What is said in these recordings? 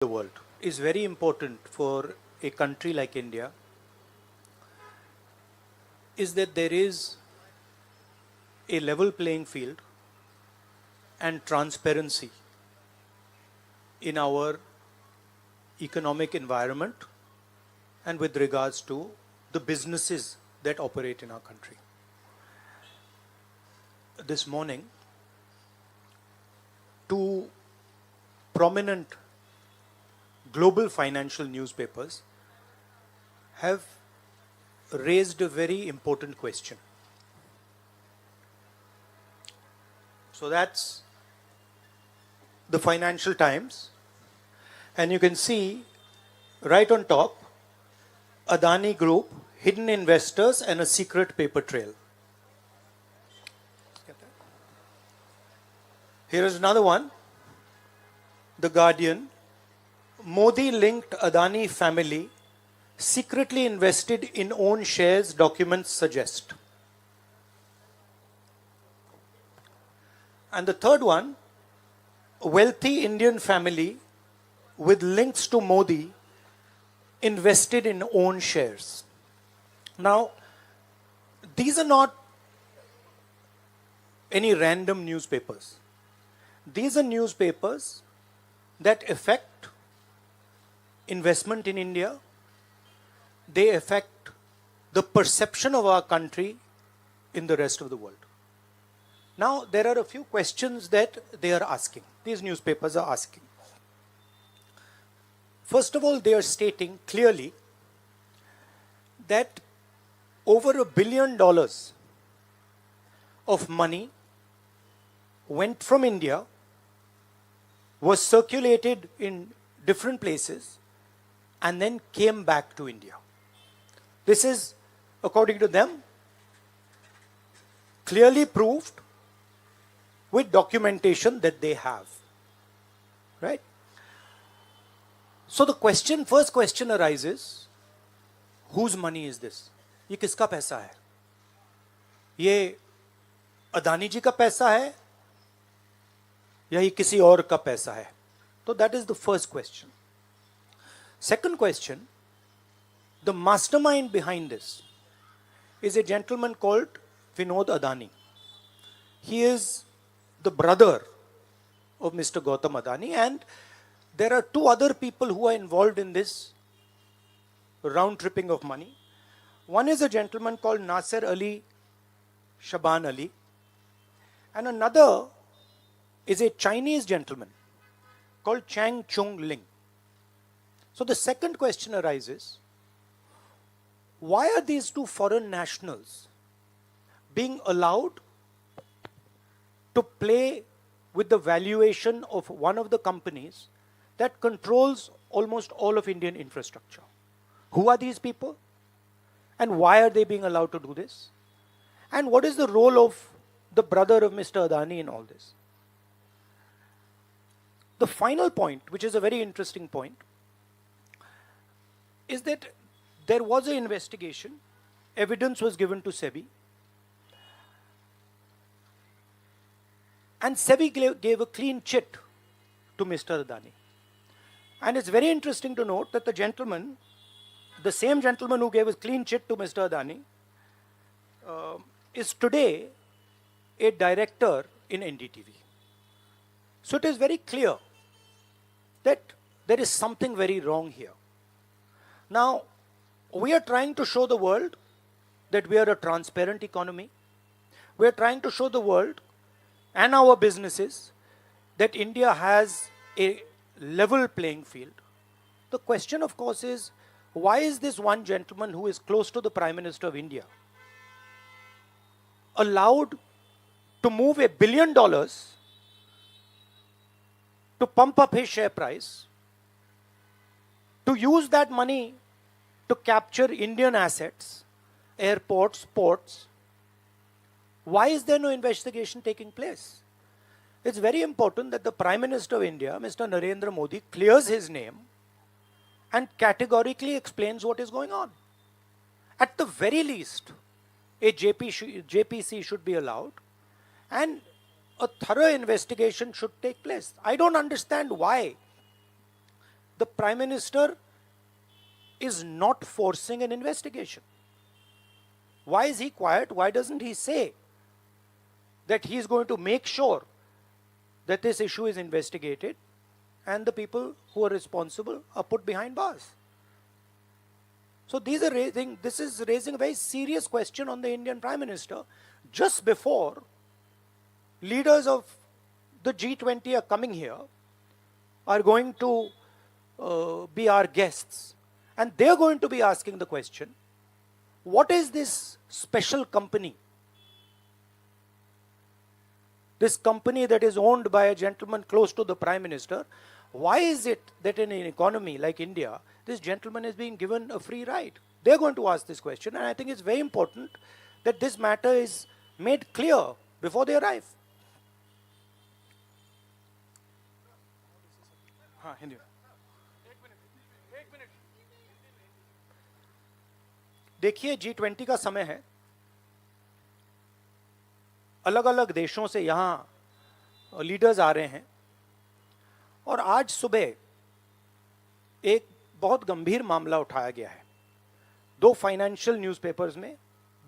the world is very important for a country like India is that there is a level playing field and transparency in our economic environment and with regards to the businesses that operate in our country. This morning, two prominent global financial newspapers have raised a very important question. So that's the Financial Times, and you can see right on top, Adani Group, hidden investors and a secret paper trail. Here is another one, The Guardian, Modi-linked Adani family secretly invested in own shares, documents suggest. And the third one, a wealthy Indian family with links to Modi invested in own shares. Now, these are not any random newspapers. These are newspapers that affect investment in India. They affect the perception of our country in the rest of the world. Now, there are a few questions that they are asking. These newspapers are asking. First of all, they are stating clearly that over $1 billion of money went from India, was circulated in different places, and then came back to India. This is, according to them, clearly proved with documentation that they have. Right? So the question, first question arises, whose money is this? ये किसका पैसा है? ये अदानी जी का पैसा है या ये किसी और का पैसा है? So that is the first question. Second question, the mastermind behind this is a gentleman called Vinod Adani. He is the brother of Mr. Gautam Adani, and there are two other people who are involved in this round tripping of money. One is a gentleman called Nasser Ali Shaban Ali, and another is a Chinese gentleman called Chang Chung Ling. So the second question arises, why are these two foreign nationals being allowed to play with the valuation of one of the companies that controls almost all of Indian infrastructure? Who are these people? And why are they being allowed to do this? And what is the role of the brother of Mr. Adani in all this? The final point, which is a very interesting point, is that there was an investigation, evidence was given to SEBI, and SEBI gave a clean chit to Mr. Adani. And it's very interesting to note that the gentleman, the same gentleman who gave a clean chit to Mr. Adani, is today a director in NDTV. So it is very clear that there is something very wrong here. Now, we are trying to show the world that we are a transparent economy. We are trying to show the world and our businesses that India has a level playing field. The question, of course, is why is this one gentleman who is close to the Prime Minister of India allowed to move $1 billion to pump up his share price, to use that money to capture Indian assets, airports, ports? Why is there no investigation taking place? It's very important that the Prime Minister of India, Mr. Narendra Modi, clears his name and categorically explains what is going on. At the very least, a JPC should be allowed, and a thorough investigation should take place. I don't understand why the Prime Minister is not forcing an investigation. Why is he quiet? Why doesn't he say that he is going to make sure that this issue is investigated and the people who are responsible are put behind bars? So this is raising a very serious question on the Indian Prime Minister just before leaders of the G20 are coming here, are going to be our guests, and they're going to be asking the question, what is this special company? This company that is owned by a gentleman close to the Prime Minister, why is it that in an economy like India, this gentleman is being given a free ride? They're going to ask this question, and I think it's very important that this matter is made clear before they arrive. हाँ, हिंदी में। देखिए, G20 का समय है, अलग अलग देशों से यहाँ लीडर्स आ रहे हैं, और आज सुबह एक बहुत गंभीर मामला उठाया गया है। दो फाइनेंशियल न्यूज़पेपर्स में,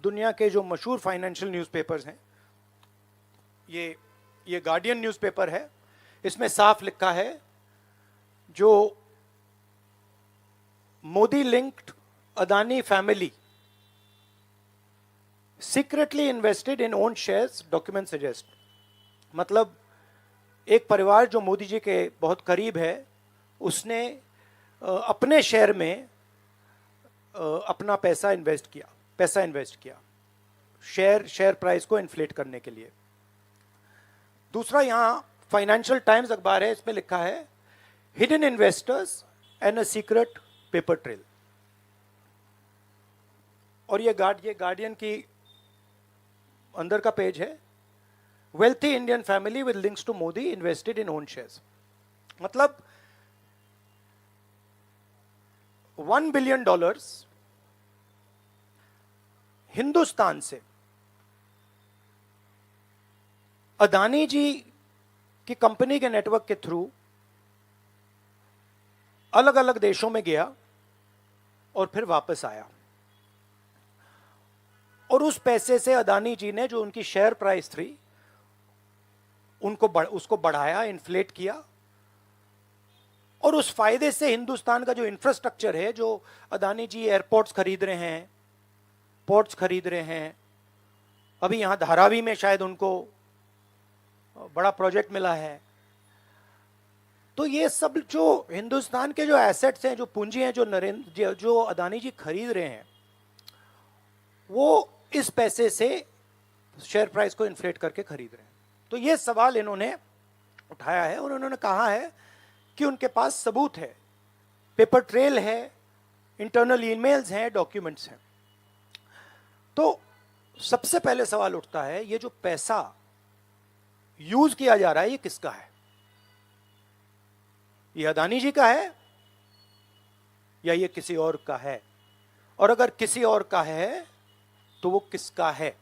दुनिया के जो मशहूर फाइनेंशियल न्यूज़पेपर्स हैं, ये गार्डियन न्यूज़पेपर है, इसमें साफ लिखा है, जो Modi linked Adani family secretly invested in own shares, document suggest. मतलब एक परिवार जो मोदी जी के बहुत करीब है, उसने अपने शेयर में अपना पैसा इन्वेस्ट किया शेयर प्राइस को इन्फ्लेट करने के लिए। दूसरा, यहाँ फाइनेंशियल टाइम्स अखबार है, इसमें लिखा है hidden investors and a secret paper trail. और ये गार्डियन की अंदर का पेज है, wealthy Indian family with links to Modi invested in own shares. मतलब $1 बिलियन हिंदुस्तान से अदानी जी की कंपनी के नेटवर्क के थ्रू अलग अलग देशों में गया और फिर वापस आया, और उस पैसे से अदानी जी ने, जो उनकी शेयर प्राइस थी, उसको बढ़ाया, इन्फ्लेट किया, और उस फायदे से हिंदुस्तान का जो इंफ्रास्ट्रक्चर है, जो अदानी जी एयरपोर्ट्स खरीद रहे हैं, पोर्ट्स खरीद रहे हैं, अभी यहां धारावी में शायद उनको बड़ा प्रोजेक्ट मिला है, तो ये सब जो हिंदुस्तान के जो एसेट्स हैं, जो पूंजी हैं, जो अदानी जी खरीद रहे हैं, वो इस पैसे से शेयर प्राइस को इन्फ्लेट करके खरीद रहे हैं। तो ये सवाल इन्होंने उठाया है, और उन्होंने कहा है कि उनके पास सबूत है, पेपर ट्रेल है, इंटरनल ईमेल्स हैं, डॉक्यूमेंट्स हैं। तो सबसे पहले सवाल उठता है, ये जो पैसा यूज किया जा रहा है, ये किसका है? ये अदानी जी का है या ये किसी और का है? और अगर किसी और का है तो वो किसका है?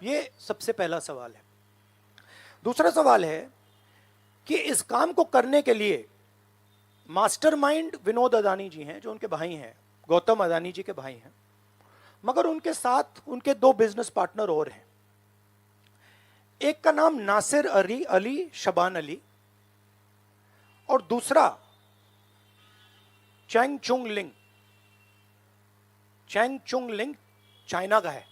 ये सबसे पहला सवाल है। दूसरा सवाल है कि इस काम को करने के लिए मास्टरमाइंड विनोद अदानी जी हैं, जो उनके भाई हैं, गौतम अदानी जी के भाई हैं, मगर उनके साथ उनके दो बिजनेस पार्टनर और हैं। एक का नाम नासिर अली शबान अली, और दूसरा चैंग चुंग लिंग चाइना का है।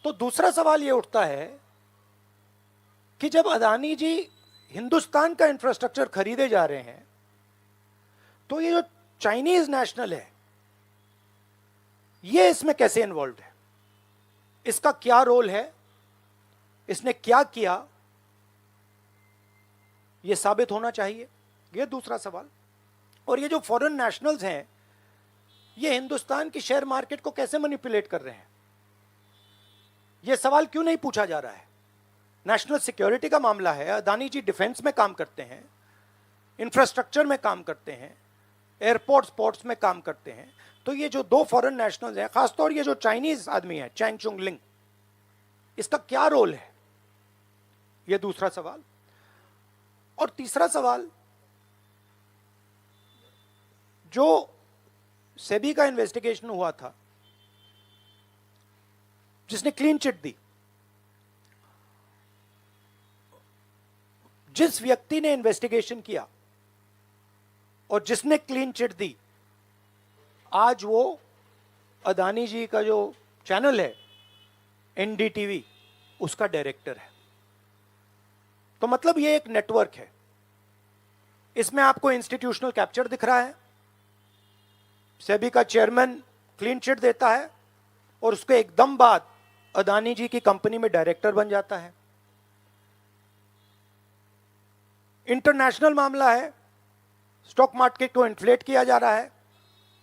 तो दूसरा सवाल यह उठता है कि जब अदानी जी हिंदुस्तान का इंफ्रास्ट्रक्चर खरीदे जा रहे हैं, तो ये जो चाइनीज नेशनल है, ये इसमें कैसे इन्वॉल्व है? इसका क्या रोल है? इसने क्या किया? ये साबित होना चाहिए। ये दूसरा सवाल। और ये जो फॉरेन नेशनल्स हैं, ये हिंदुस्तान की शेयर मार्केट को कैसे मैनिपुलेट कर रहे हैं? ये सवाल क्यों नहीं पूछा जा रहा है? नेशनल सिक्योरिटी का मामला है। अदानी जी डिफेंस में काम करते हैं, इंफ्रास्ट्रक्चर में काम करते हैं, एयरपोर्ट्स पोर्ट्स में काम करते हैं। तो ये जो दो फॉरेन नेशनल्स हैं, खासतौर ये जो चाइनीज आदमी है चैंग चुंग लिंग, इसका क्या रोल है? ये दूसरा सवाल। और तीसरा सवाल जो सेबी का इन्वेस्टिगेशन हुआ था, जिसने क्लीन चिट दी, जिस व्यक्ति ने इन्वेस्टिगेशन किया और जिसने क्लीन चिट दी, आज वो अदानी जी का जो चैनल है एनडीटीवी, उसका डायरेक्टर है। तो मतलब ये एक नेटवर्क है। इसमें आपको इंस्टीट्यूशनल कैप्चर दिख रहा है, सेबी का चेयरमैन क्लीन चिट देता है और उसके एकदम बाद अदानी जी की कंपनी में डायरेक्टर बन जाता है। इंटरनेशनल मामला है, स्टॉक मार्केट को इन्फ्लेट किया जा रहा है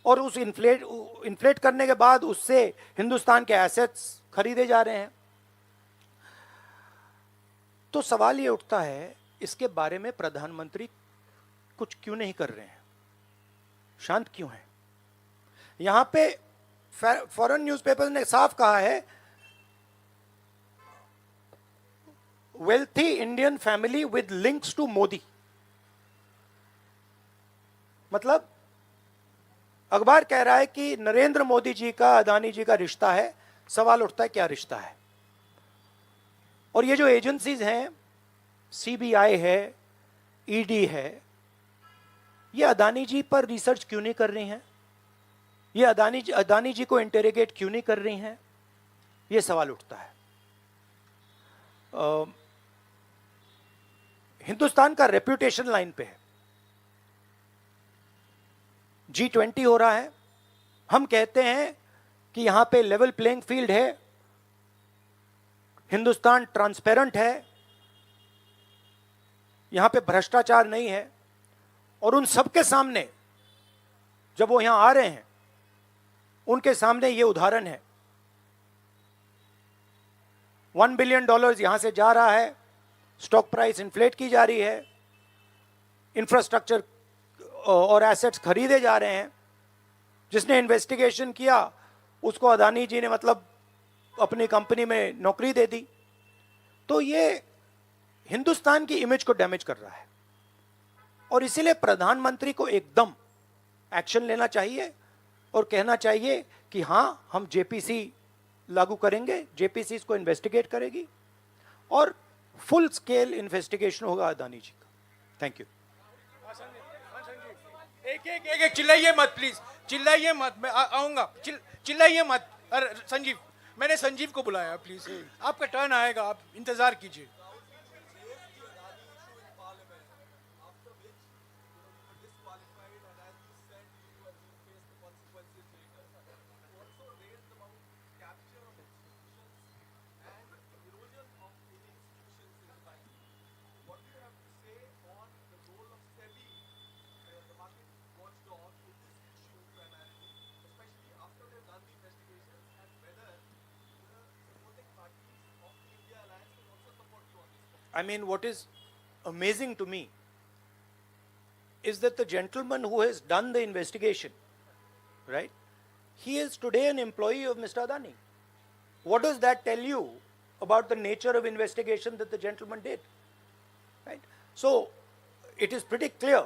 और उस इन्फ्लेट करने के बाद उससे हिंदुस्तान के एसेट्स खरीदे जा रहे हैं। तो सवाल ये उठता है, इसके बारे में प्रधानमंत्री कुछ क्यों नहीं कर रहे हैं, शांत क्यों हैं? यहां पे फॉरेन न्यूज़पेपर ने साफ कहा है, wealthy Indian family with links to Modi. मतलब अखबार कह रहा है कि नरेंद्र मोदी जी का अदानी जी का रिश्ता है। सवाल उठता है क्या रिश्ता है? और ये जो एजेंसीज हैं, सीबीआई है, ईडी है, ये अदानी जी पर रिसर्च क्यों नहीं कर रही हैं? ये अदानी जी को इंटेरोगेट क्यों नहीं कर रही हैं? ये सवाल उठता है। हिंदुस्तान का रेप्यूटेशन लाइन पे है। G20 हो रहा है, हम कहते हैं कि यहां पे लेवल प्लेइंग फील्ड है, हिंदुस्तान ट्रांसपेरेंट है, यहां पे भ्रष्टाचार नहीं है। और उन सबके सामने जब वो यहां आ रहे हैं, उनके सामने ये उदाहरण है, $1 बिलियन यहां से जा रहा है, स्टॉक प्राइस इन्फ्लेट की जा रही है, इंफ्रास्ट्रक्चर और एसेट्स खरीदे जा रहे हैं। जिसने इन्वेस्टिगेशन किया उसको अदानी जी ने मतलब अपनी कंपनी में नौकरी दे दी। तो ये हिंदुस्तान की इमेज को डैमेज कर रहा है और इसीलिए प्रधानमंत्री को एकदम एक्शन लेना चाहिए और कहना चाहिए कि हां, हम जेपीसी लागू करेंगे, जेपीसी इसको इन्वेस्टिगेट करेगी और फुल स्केल इन्वेस्टिगेशन होगा अदानी जी का। Thank you. एक चिल्लाइए मत प्लीज, चिल्लाइए मत, मैं आऊंगा। चिल्लाइए मत। अरे संजीव, मैंने संजीव को बुलाया, प्लीज आपका टर्न आएगा, आप इंतजार कीजिए। I mean, what is amazing to me is that the gentleman who has done the investigation, right, he is today an employee of Mr. Adani. What does that tell you about the nature of investigation that the gentleman did? Right? So, it is pretty clear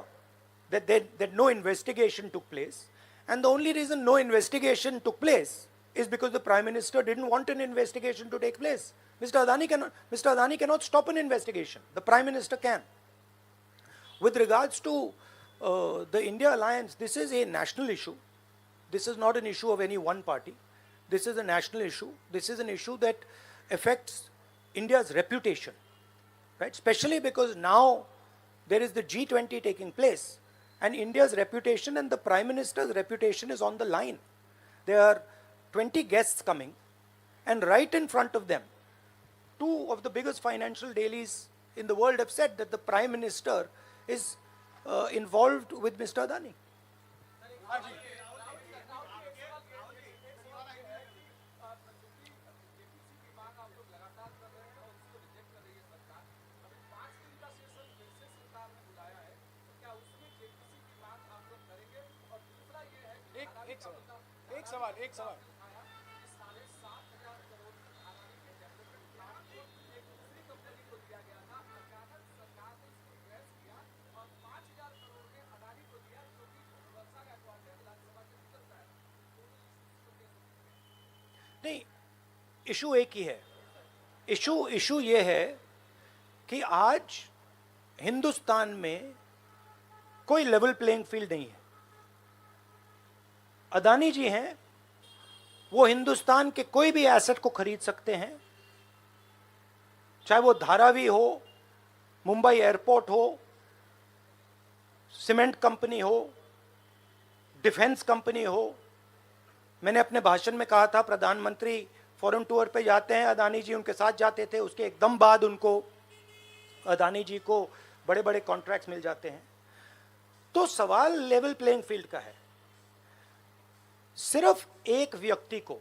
that no investigation took place, and the only reason no investigation took place is because the Prime Minister didn't want an investigation to take place. Mr. Adani cannot stop an investigation. The Prime Minister can. With regards to the India alliance, this is a national issue. This is not an issue of any one party. This is a national issue. This is an issue that affects India's reputation, right? Especially because now there is the G20 taking place, and India's reputation and the Prime Minister's reputation is on the line. There are 20 guests coming, and right in front of them, two of the biggest financial dailies in the world have said that the Prime Minister is involved with Mr. Adani. एक सवाल issue एक ही है। Issue ये है कि आज हिंदुस्तान में कोई लेवल प्लेइंग फील्ड नहीं है। अदानी जी हैं, वो हिंदुस्तान के कोई भी एसेट को खरीद सकते हैं, चाहे वो धारावी हो, मुंबई एयरपोर्ट हो, सीमेंट कंपनी हो, डिफेंस कंपनी हो। मैंने अपने भाषण में कहा था प्रधानमंत्री फॉरेन टूर पे जाते हैं, अदानी जी उनके साथ जाते थे, उसके एकदम बाद उनको अदानी जी को बड़े बड़े कॉन्ट्रैक्ट्स मिल जाते हैं। तो सवाल लेवल प्लेइंग फील्ड का है। सिर्फ एक व्यक्ति को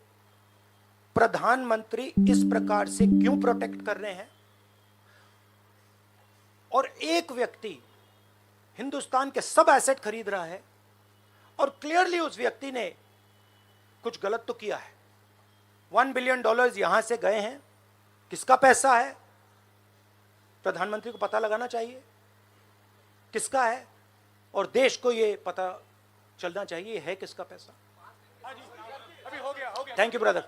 प्रधानमंत्री इस प्रकार से क्यों प्रोटेक्ट कर रहे हैं, और एक व्यक्ति हिंदुस्तान के सब एसेट खरीद रहा है, और क्लियरली उस व्यक्ति ने कुछ गलत तो किया है। $1 बिलियन यहां से गए हैं, किसका पैसा है? प्रधानमंत्री को पता लगाना चाहिए किसका है, और देश को ये पता चलना चाहिए है किसका पैसा। अभी हो गया थैंक यू ब्रदर।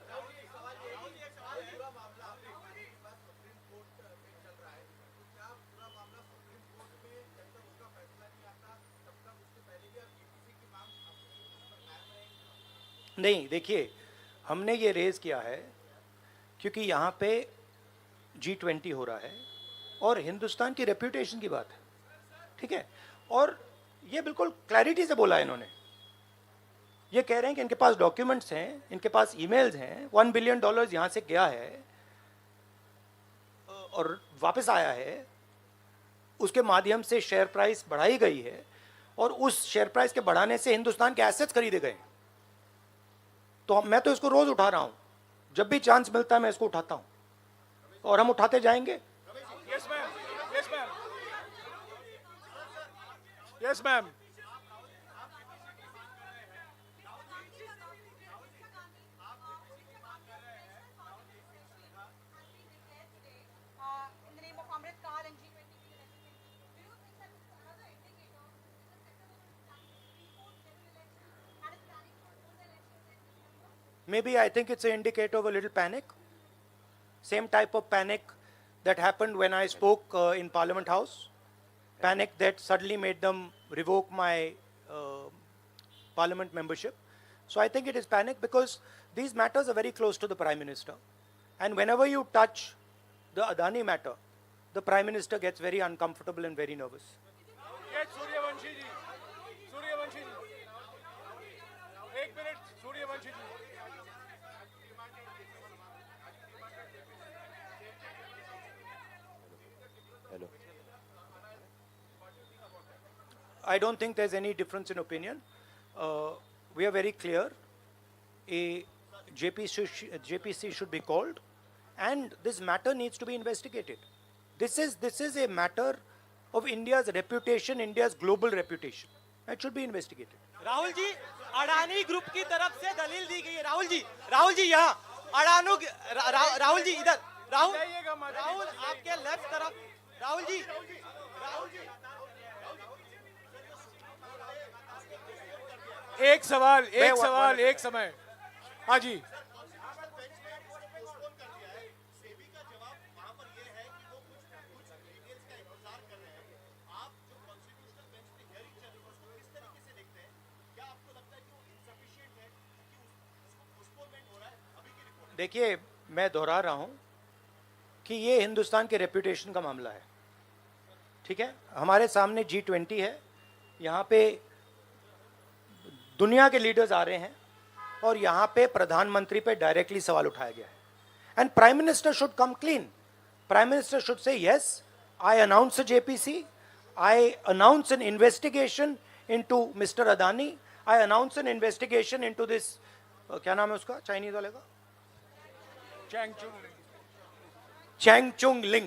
नहीं, देखिए, हमने ये रेज किया है क्योंकि यहाँ पे G20 हो रहा है और हिंदुस्तान की रेप्यूटेशन की बात है, ठीक है। और ये बिल्कुल क्लैरिटी से बोला है इन्होंने। ये कह रहे हैं कि इनके पास डॉक्यूमेंट्स हैं, इनके पास ईमेल्स हैं, $1 बिलियन यहाँ से गया है और वापस आया है, उसके माध्यम से शेयर प्राइस बढ़ाई गई है, और उस शेयर प्राइस के बढ़ाने से हिंदुस्तान के एसेट्स खरीदे गए। तो मैं तो इसको रोज उठा रहा हूं, जब भी चांस मिलता है मैं इसको उठाता हूं, और हम उठाते जाएंगे। Yes ma'am, yes ma'am, yes ma'am. Maybe I think it's an indicator of a little panic. Same type of panic that happened when I spoke in Parliament House. Panic that suddenly made them revoke my Parliament membership. So I think it is panic because these matters are very close to the Prime Minister. And whenever you touch the Adani matter, the Prime Minister gets very uncomfortable and very nervous. Yes, Suryavanshi ji. Suryavanshi ji. 1 minute, Suryavanshi ji. I don't think there's any difference in opinion. We are very clear. A JPC should be called, and this matter needs to be investigated. This is a matter of India's reputation, India's global reputation. It should be investigated. Rahul ji, Adani group की तरफ से दलील दी गई है। राहुल जी यहाँ राहुल जी इधर, राहुल आपके left तरफ, राहुल जी एक सवाल एक समय। हाँ जी। देखिए, मैं दोहरा रहा हूं कि ये हिंदुस्तान के रेपुटेशन का मामला है, ठीक है। हमारे सामने G20 है, यहाँ पे दुनिया के लीडर्स आ रहे हैं, और यहाँ पे प्रधानमंत्री पे डायरेक्टली सवाल उठाया गया है। And prime minister should come clean. Prime minister should say yes, I announce a JPC, I announce N investigation into mister Adani, I announce N investigation into this, क्या नाम है उसका चाइनीज वाले का, Chang Chung Ling.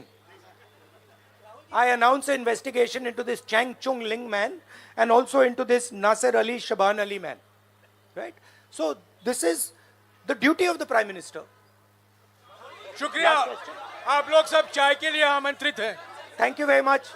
I announce an investigation into this Chang Chung Ling man and also into this Nasser Ali Shaban Ali man. Right? So this is the duty of the Prime Minister. शुक्रिया, आप लोग सब चाय के लिए आमंत्रित हैं। Thank you very much.